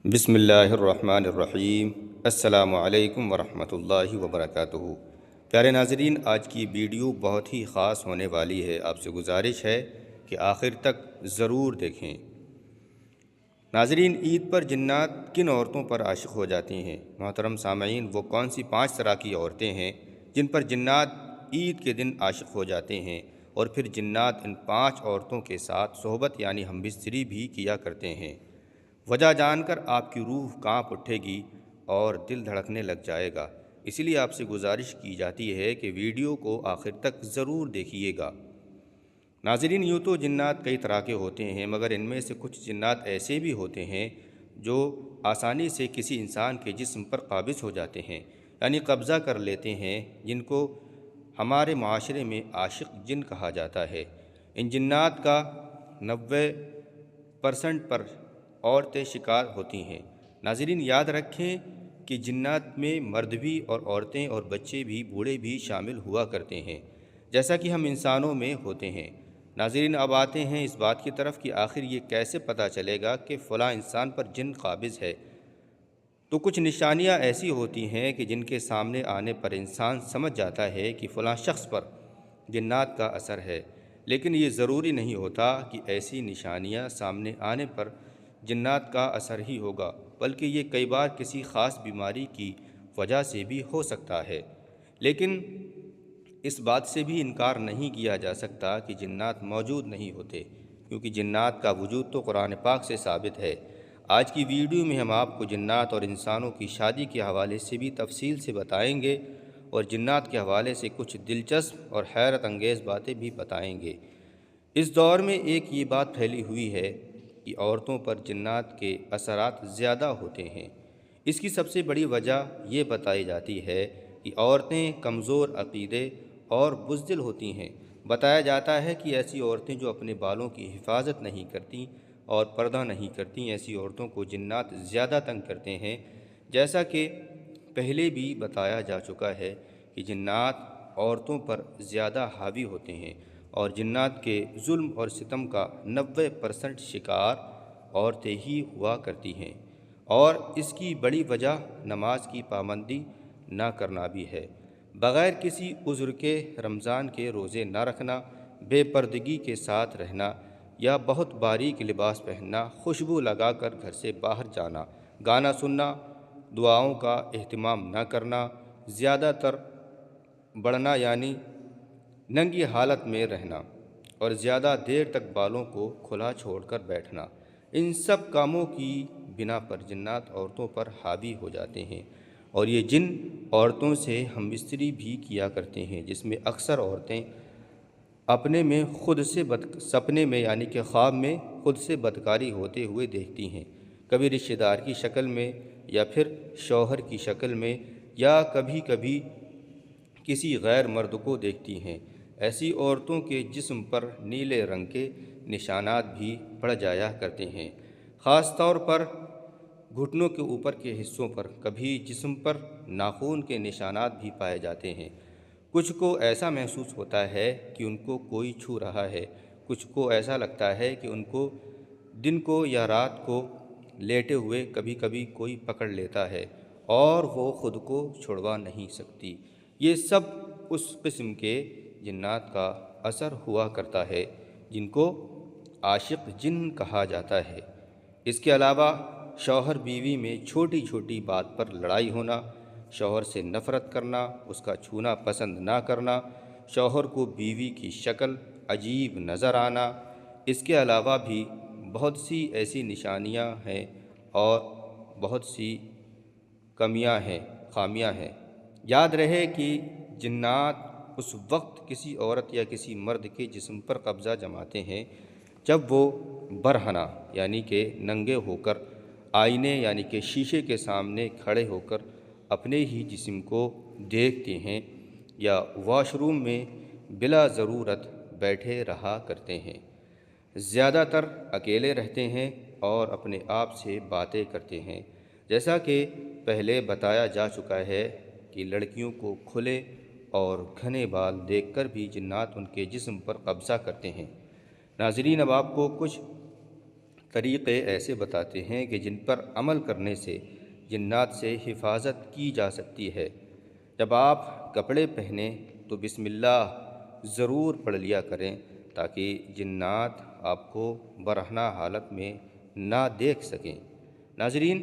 بسم اللہ الرحمن الرحیم۔ السلام علیکم ورحمۃ اللہ وبرکاتہ۔ پیارے ناظرین، آج کی ویڈیو بہت ہی خاص ہونے والی ہے، آپ سے گزارش ہے کہ آخر تک ضرور دیکھیں۔ ناظرین، عید پر جنات کن عورتوں پر عاشق ہو جاتی ہیں؟ محترم سامعین، وہ کون سی 5 طرح کی عورتیں ہیں جن پر جنات عید کے دن عاشق ہو جاتے ہیں اور پھر جنات ان 5 عورتوں کے ساتھ صحبت یعنی ہم بستری بھی کیا کرتے ہیں؟ وجہ جان کر آپ کی روح کانپ اٹھے گی اور دل دھڑکنے لگ جائے گا، اسی لیے آپ سے گزارش کی جاتی ہے کہ ویڈیو کو آخر تک ضرور دیکھیے گا۔ ناظرین، یوں تو جنات کئی طرح کے ہوتے ہیں، مگر ان میں سے کچھ جنات ایسے بھی ہوتے ہیں جو آسانی سے کسی انسان کے جسم پر قابض ہو جاتے ہیں، یعنی قبضہ کر لیتے ہیں، جن کو ہمارے معاشرے میں عاشق جن کہا جاتا ہے۔ ان جنات کا 90% پر عورتیں شکار ہوتی ہیں۔ ناظرین، یاد رکھیں کہ جنات میں مرد بھی اور عورتیں اور بچے بھی، بوڑھے بھی شامل ہوا کرتے ہیں، جیسا کہ ہم انسانوں میں ہوتے ہیں۔ ناظرین، اب آتے ہیں اس بات کی طرف کہ آخر یہ کیسے پتہ چلے گا کہ فلاں انسان پر جن قابض ہے؟ تو کچھ نشانیاں ایسی ہوتی ہیں کہ جن کے سامنے آنے پر انسان سمجھ جاتا ہے کہ فلاں شخص پر جنات کا اثر ہے، لیکن یہ ضروری نہیں ہوتا کہ ایسی نشانیاں سامنے آنے پر جنات کا اثر ہی ہوگا، بلکہ یہ کئی بار کسی خاص بیماری کی وجہ سے بھی ہو سکتا ہے۔ لیکن اس بات سے بھی انکار نہیں کیا جا سکتا کہ جنات موجود نہیں ہوتے، کیونکہ جنات کا وجود تو قرآن پاک سے ثابت ہے۔ آج کی ویڈیو میں ہم آپ کو جنات اور انسانوں کی شادی کے حوالے سے بھی تفصیل سے بتائیں گے اور جنات کے حوالے سے کچھ دلچسپ اور حیرت انگیز باتیں بھی بتائیں گے۔ اس دور میں ایک یہ بات پھیلی ہوئی ہے کہ عورتوں پر جنات کے اثرات زیادہ ہوتے ہیں۔ اس کی سب سے بڑی وجہ یہ بتائی جاتی ہے کہ عورتیں کمزور عقیدے اور بزدل ہوتی ہیں۔ بتایا جاتا ہے کہ ایسی عورتیں جو اپنے بالوں کی حفاظت نہیں کرتیں اور پردہ نہیں کرتیں، ایسی عورتوں کو جنات زیادہ تنگ کرتے ہیں۔ جیسا کہ پہلے بھی بتایا جا چکا ہے کہ جنات عورتوں پر زیادہ حاوی ہوتے ہیں اور جنات کے ظلم اور ستم کا 90% شکار عورتیں ہی ہوا کرتی ہیں، اور اس کی بڑی وجہ نماز کی پابندی نہ کرنا بھی ہے، بغیر کسی عذر کے رمضان کے روزے نہ رکھنا، بے پردگی کے ساتھ رہنا یا بہت باریک لباس پہننا، خوشبو لگا کر گھر سے باہر جانا، گانا سننا، دعاؤں کا اہتمام نہ کرنا، زیادہ تر بڑھنا یعنی ننگی حالت میں رہنا اور زیادہ دیر تک بالوں کو کھلا چھوڑ کر بیٹھنا، ان سب کاموں کی بنا پر جنات عورتوں پر حاوی ہو جاتے ہیں، اور یہ جن عورتوں سے ہم بستری بھی کیا کرتے ہیں، جس میں اکثر عورتیں اپنے میں خود سے سپنے میں یعنی کہ خواب میں خود سے بدکاری ہوتے ہوئے دیکھتی ہیں، کبھی رشتہ دار کی شکل میں یا پھر شوہر کی شکل میں یا کبھی کبھی کسی غیر مرد کو دیکھتی ہیں۔ ایسی عورتوں کے جسم پر نیلے رنگ کے نشانات بھی پڑ جایا کرتے ہیں، خاص طور پر گھٹنوں کے اوپر کے حصوں پر، کبھی جسم پر ناخون کے نشانات بھی پائے جاتے ہیں۔ کچھ کو ایسا محسوس ہوتا ہے کہ ان کو کوئی چھو رہا ہے، کچھ کو ایسا لگتا ہے کہ ان کو دن کو یا رات کو لیٹے ہوئے کبھی کبھی کوئی پکڑ لیتا ہے اور وہ خود کو چھڑوا نہیں سکتی۔ یہ سب اس قسم کے جنات کا اثر ہوا کرتا ہے جن کو عاشق جن کہا جاتا ہے۔ اس کے علاوہ شوہر بیوی میں چھوٹی چھوٹی بات پر لڑائی ہونا، شوہر سے نفرت کرنا، اس کا چھونا پسند نہ کرنا، شوہر کو بیوی کی شکل عجیب نظر آنا، اس کے علاوہ بھی بہت سی ایسی نشانیاں ہیں اور بہت سی خامیاں ہیں۔ یاد رہے کہ جنات اس وقت کسی عورت یا کسی مرد کے جسم پر قبضہ جماتے ہیں جب وہ برہنہ یعنی کہ ننگے ہو کر آئینے یعنی کہ شیشے کے سامنے کھڑے ہو کر اپنے ہی جسم کو دیکھتے ہیں یا واش روم میں بلا ضرورت بیٹھے رہا کرتے ہیں۔ زیادہ تر اکیلے رہتے ہیں اور اپنے آپ سے باتیں کرتے ہیں۔ جیسا کہ پہلے بتایا جا چکا ہے کہ لڑکیوں کو کھلے اور گھنے بال دیکھ کر بھی جنات ان کے جسم پر قبضہ کرتے ہیں۔ ناظرین، اب آپ کو کچھ طریقے ایسے بتاتے ہیں کہ جن پر عمل کرنے سے جنات سے حفاظت کی جا سکتی ہے۔ جب آپ کپڑے پہنیں تو بسم اللہ ضرور پڑھ لیا کریں تاکہ جنات آپ کو برہنہ حالت میں نہ دیکھ سکیں۔ ناظرین،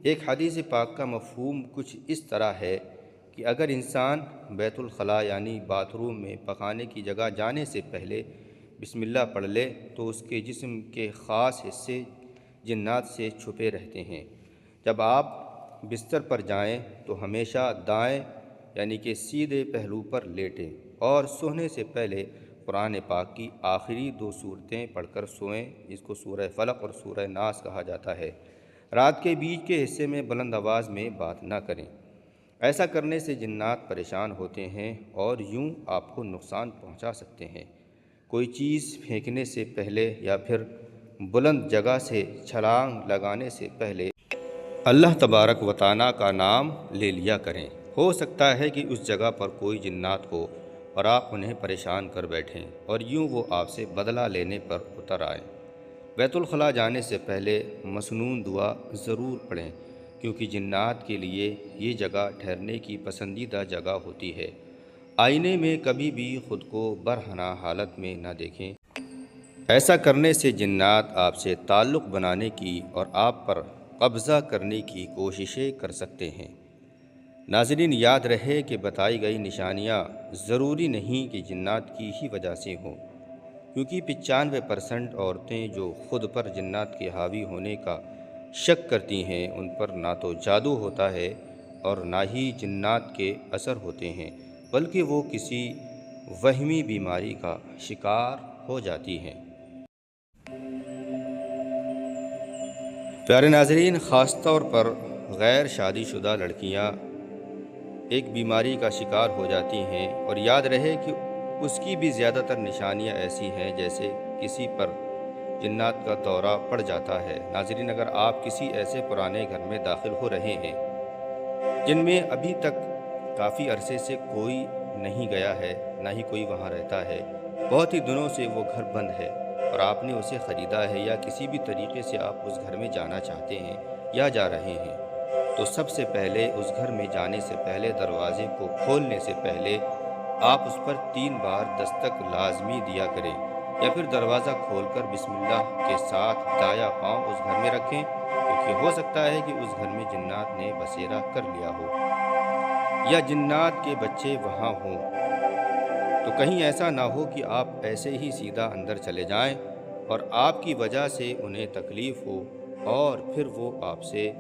ایک حدیث پاک کا مفہوم کچھ اس طرح ہے کہ اگر انسان بیت الخلاء یعنی باتھ روم میں پخانے کی جگہ جانے سے پہلے بسم اللہ پڑھ لے تو اس کے جسم کے خاص حصے جنات سے چھپے رہتے ہیں۔ جب آپ بستر پر جائیں تو ہمیشہ دائیں یعنی کہ سیدھے پہلو پر لیٹیں اور سونے سے پہلے قرآن پاک کی آخری 2 سورتیں پڑھ کر سوئیں، جس کو سورہ فلق اور سورہ ناس کہا جاتا ہے۔ رات کے بیچ کے حصے میں بلند آواز میں بات نہ کریں، ایسا کرنے سے جنات پریشان ہوتے ہیں اور یوں آپ کو نقصان پہنچا سکتے ہیں۔ کوئی چیز پھینکنے سے پہلے یا پھر بلند جگہ سے چھلانگ لگانے سے پہلے اللہ تبارک و تعالیٰ کا نام لے لیا کریں۔ ہو سکتا ہے کہ اس جگہ پر کوئی جنات ہو اور آپ انہیں پریشان کر بیٹھیں اور یوں وہ آپ سے بدلہ لینے پر اتر آئیں۔ بیت الخلاء جانے سے پہلے مسنون دعا ضرور پڑھیں کیونکہ جنات کے لیے یہ جگہ ٹھہرنے کی پسندیدہ جگہ ہوتی ہے۔ آئینے میں کبھی بھی خود کو برہنہ حالت میں نہ دیکھیں، ایسا کرنے سے جنات آپ سے تعلق بنانے کی اور آپ پر قبضہ کرنے کی کوششیں کر سکتے ہیں۔ ناظرین، یاد رہے کہ بتائی گئی نشانیاں ضروری نہیں کہ جنات کی ہی وجہ سے ہوں، کیونکہ 95% عورتیں جو خود پر جنات کے حاوی ہونے کا شک کرتی ہیں ان پر نہ تو جادو ہوتا ہے اور نہ ہی جنات کے اثر ہوتے ہیں، بلکہ وہ کسی وہمی بیماری کا شکار ہو جاتی ہیں۔ پیارے ناظرین، خاص طور پر غیر شادی شدہ لڑکیاں ایک بیماری کا شکار ہو جاتی ہیں، اور یاد رہے کہ اس کی بھی زیادہ تر نشانیاں ایسی ہیں جیسے کسی پر جنات کا دورہ پڑ جاتا ہے۔ ناظرین، اگر آپ کسی ایسے پرانے گھر میں داخل ہو رہے ہیں جن میں ابھی تک کافی عرصے سے کوئی نہیں گیا ہے، نہ ہی کوئی وہاں رہتا ہے، بہت ہی دنوں سے وہ گھر بند ہے اور آپ نے اسے خریدا ہے یا کسی بھی طریقے سے آپ اس گھر میں جانا چاہتے ہیں یا جا رہے ہیں، تو سب سے پہلے اس گھر میں جانے سے پہلے دروازے کو کھولنے سے پہلے آپ اس پر 3 بار دستک لازمی دیا کریں، یا پھر دروازہ کھول کر بسم اللہ کے ساتھ دایاں پاؤں اس گھر میں رکھیں، کیونکہ ہو سکتا ہے کہ اس گھر میں جنات نے بسیرا کر لیا ہو یا جنات کے بچے وہاں ہوں۔ تو کہیں ایسا نہ ہو کہ آپ ایسے ہی سیدھا اندر چلے جائیں اور آپ کی وجہ سے انہیں تکلیف ہو اور پھر وہ آپ سے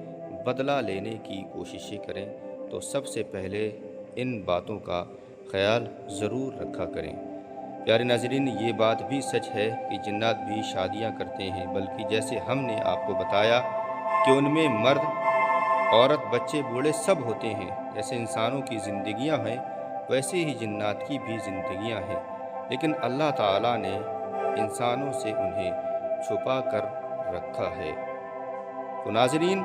بدلہ لینے کی کوششیں کریں، تو سب سے پہلے ان باتوں کا خیال ضرور رکھا کریں۔ پیارے ناظرین، یہ بات بھی سچ ہے کہ جنات بھی شادیاں کرتے ہیں، بلکہ جیسے ہم نے آپ کو بتایا کہ ان میں مرد، عورت، بچے، بوڑھے سب ہوتے ہیں۔ جیسے انسانوں کی زندگیاں ہیں ویسے ہی جنات کی بھی زندگیاں ہیں، لیکن اللہ تعالیٰ نے انسانوں سے انہیں چھپا کر رکھا ہے۔ تو ناظرین،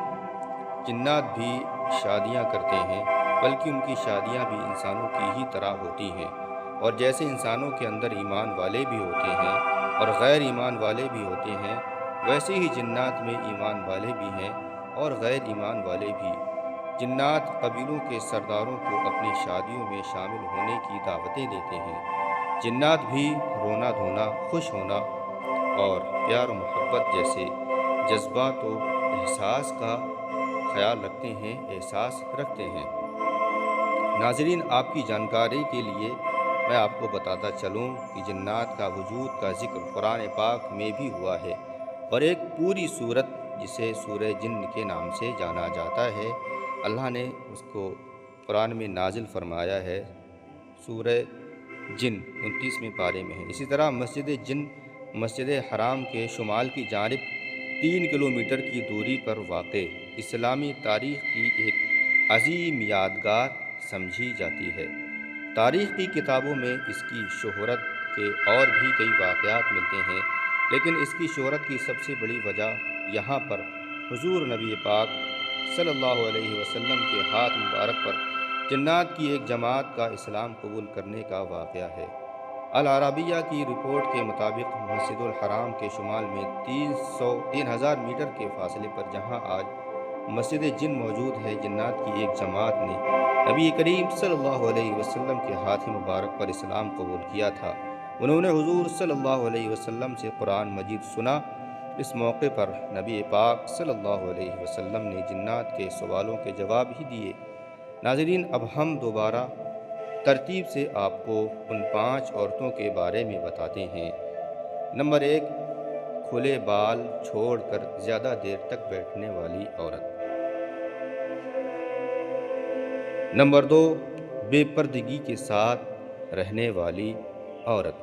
جنات بھی شادیاں کرتے ہیں، بلکہ ان کی شادیاں بھی انسانوں کی ہی طرح ہوتی ہیں، اور جیسے انسانوں کے اندر ایمان والے بھی ہوتے ہیں اور غیر ایمان والے بھی ہوتے ہیں، ویسے ہی جنات میں ایمان والے بھی ہیں اور غیر ایمان والے بھی۔ جنات قبیلوں کے سرداروں کو اپنی شادیوں میں شامل ہونے کی دعوتیں دیتے ہیں۔ جنات بھی رونا دھونا، خوش ہونا اور پیار و محبت جیسے جذبات و احساس کا خیال رکھتے ہیں، احساس رکھتے ہیں۔ ناظرین، آپ کی جانکاری کے لیے میں آپ کو بتاتا چلوں کہ جنات کا وجود کا ذکر قرآن پاک میں بھی ہوا ہے، اور ایک پوری سورت جسے سورہ جن کے نام سے جانا جاتا ہے، اللہ نے اس کو قرآن میں نازل فرمایا ہے۔ سورہ جن 29ویں پارے میں ہے۔ اسی طرح مسجد حرام کے شمال کی جانب 3 کلومیٹر کی دوری پر واقع اسلامی تاریخ کی ایک عظیم یادگار سمجھی جاتی ہے۔ تاریخ کی کتابوں میں اس کی شہرت کے اور بھی کئی واقعات ملتے ہیں، لیکن اس کی شہرت کی سب سے بڑی وجہ یہاں پر حضور نبی پاک صلی اللہ علیہ وسلم کے ہاتھ مبارک پر جنات کی ایک جماعت کا اسلام قبول کرنے کا واقعہ ہے۔ العربیہ کی رپورٹ کے مطابق مسجد الحرام کے شمال میں 3000 میٹر کے فاصلے پر جہاں آج مسجد جن موجود ہے، جنات کی ایک جماعت نے نبی کریم صلی اللہ علیہ وسلم کے ہاتھ مبارک پر اسلام قبول کیا تھا۔ انہوں نے حضور صلی اللہ علیہ وسلم سے قرآن مجید سنا۔ اس موقع پر نبی پاک صلی اللہ علیہ وسلم نے جنات کے سوالوں کے جواب ہی دیے۔ ناظرین، اب ہم دوبارہ ترتیب سے آپ کو ان 5 عورتوں کے بارے میں بتاتے ہیں۔ نمبر 1، کھلے بال چھوڑ کر زیادہ دیر تک بیٹھنے والی عورت۔ نمبر 2، بے پردگی کے ساتھ رہنے والی عورت۔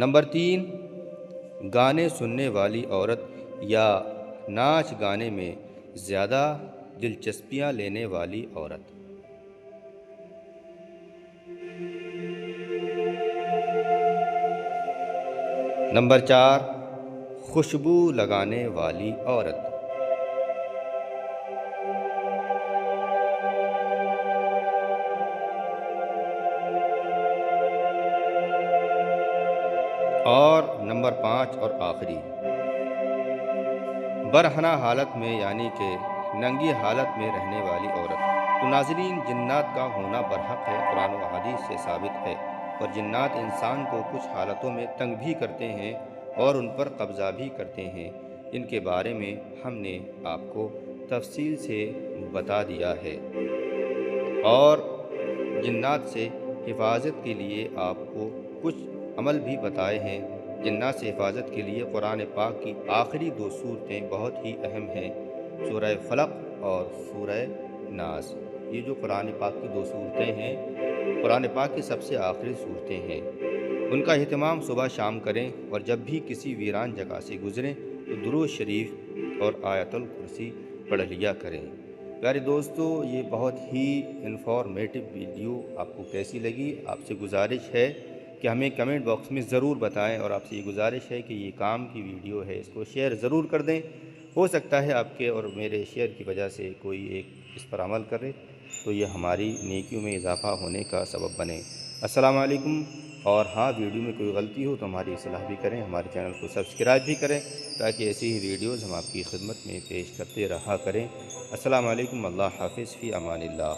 نمبر 3، گانے سننے والی عورت یا ناچ گانے میں زیادہ دلچسپیاں لینے والی عورت۔ نمبر 4، خوشبو لگانے والی عورت۔ اور نمبر 5 اور آخری، برہنہ حالت میں یعنی کہ ننگی حالت میں رہنے والی عورت۔ تو ناظرین، جنات کا ہونا برحق ہے، قرآن و حدیث سے ثابت ہے، اور جنات انسان کو کچھ حالتوں میں تنگ بھی کرتے ہیں اور ان پر قبضہ بھی کرتے ہیں۔ ان کے بارے میں ہم نے آپ کو تفصیل سے بتا دیا ہے، اور جنات سے حفاظت کے لیے آپ کو کچھ عمل بھی بتائے ہیں۔ جنات سے حفاظت کے لیے قرآن پاک کی آخری 2 سورتیں بہت ہی اہم ہیں، سورہ فلق اور سورہ ناس۔ یہ جو قرآن پاک کی 2 سورتیں ہیں، قرآن پاک کی سب سے آخری سورتیں ہیں۔ ان کا اہتمام صبح شام کریں، اور جب بھی کسی ویران جگہ سے گزریں تو درود شریف اور آیت الکرسی پڑھ لیا کریں۔ پیارے دوستو، یہ بہت ہی انفارمیٹو ویڈیو آپ کو کیسی لگی؟ آپ سے گزارش ہے کہ ہمیں کمنٹ باکس میں ضرور بتائیں، اور آپ سے یہ گزارش ہے کہ یہ کام کی ویڈیو ہے، اس کو شیئر ضرور کر دیں۔ ہو سکتا ہے آپ کے اور میرے شیئر کی وجہ سے کوئی ایک اس پر عمل کرے تو یہ ہماری نیکیوں میں اضافہ ہونے کا سبب بنے۔ السلام علیکم۔ اور ہاں، ویڈیو میں کوئی غلطی ہو تو ہماری اصلاح بھی کریں، ہمارے چینل کو سبسکرائب بھی کریں، تاکہ ایسی ہی ویڈیوز ہم آپ کی خدمت میں پیش کرتے رہا کریں۔ السلام علیکم۔ اللہ حافظ، فی امان اللہ۔